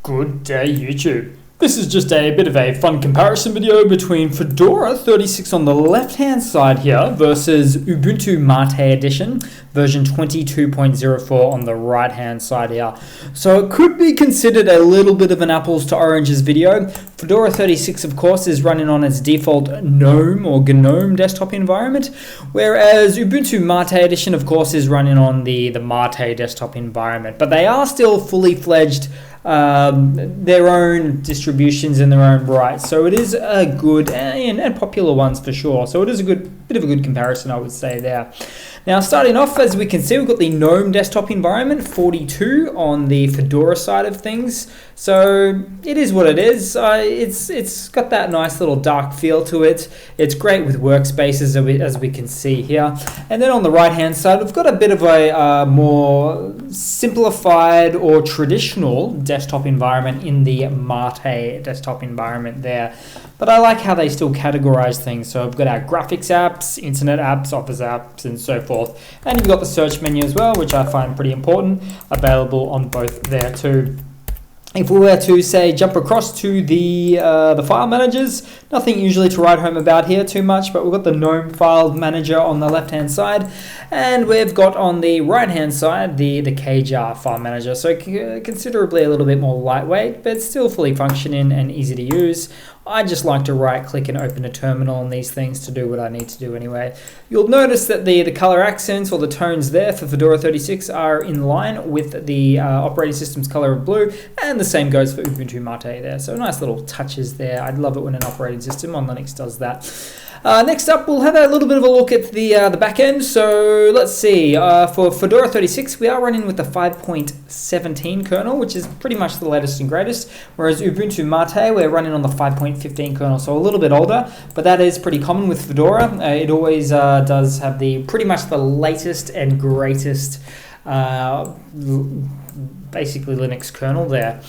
Good day, YouTube. This is just a bit of a fun comparison video between Fedora 36 on the left-hand side here versus Ubuntu Mate Edition version 22.04 on the right-hand side here. So it could be considered a little bit of an apples to oranges video. Fedora 36, of course, is running on its default Gnome or Gnome desktop environment, whereas Ubuntu Mate Edition, of course, is running on the Mate desktop environment. But they are still fully fledged their own distributions in their own right, so it is a good and popular ones for sure. So it is a bit of a good comparison, I would say there. Now, starting off, as we can see, we've got the Gnome desktop environment 42 on the Fedora side of things. So it is what it is. It's got that nice little dark feel to it. It's great with workspaces, as we can see here. And then on the right hand side, we've got a bit of a more simplified or traditional desktop environment in the Mate desktop environment there. But I like how they still categorize things. So we've got our graphics apps, internet apps, office apps, and so forth. And you've got the search menu as well, which I find pretty important, available on both there too. If we were to, say, jump across to the file managers, nothing usually to write home about here too much, but we've got the Gnome file manager on the left-hand side, and we've got on the right-hand side the KJAR file manager, so considerably a little bit more lightweight, but still fully functioning and easy to use. I just like to right-click and open a terminal on these things to do what I need to do anyway. You'll notice that the color accents or the tones there for Fedora 36 are in line with the operating system's color of blue, and the same goes for Ubuntu Mate there. So nice little touches there. I'd love it when an operating system on Linux does that. Next up, we'll have a little bit of a look at the back end. So let's see. For Fedora 36, we are running with the 5.17 kernel, which is pretty much the latest and greatest. Whereas Ubuntu Mate, we're running on the 5.15 kernel, so a little bit older. But that is pretty common with Fedora. It always does have pretty much the latest and greatest, basically Linux kernel there.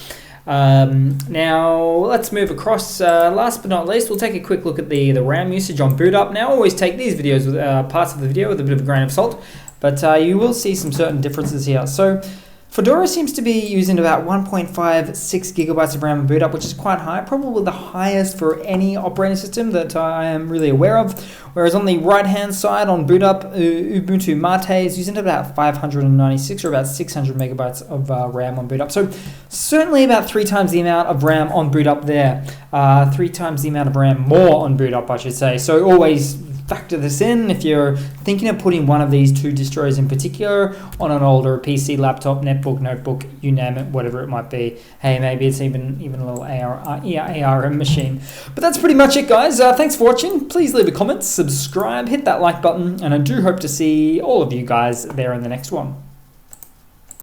Now let's move across. Last but not least, we'll take a quick look at the RAM usage on boot up. Now, I always take these videos with parts of the video with a bit of a grain of salt, but you will see some certain differences here. So Fedora seems to be using about 1.56 gigabytes of RAM on boot up, which is quite high, probably the highest for any operating system that I am really aware of. Whereas on the right-hand side on boot up, Ubuntu Mate is using about 596 or about 600 megabytes of RAM on boot up. So certainly about 3 times the amount of RAM on boot up there. 3 times the amount of RAM more on boot up, I should say. So always factor this in if you're thinking of putting one of these two distros in particular on an older PC, laptop, netbook, notebook, you name it, whatever it might be. Hey, maybe it's even a little ARM machine. But that's pretty much it, guys. Thanks for watching. Please leave a comment, subscribe, hit that like button, and I do hope to see all of you guys there in the next one.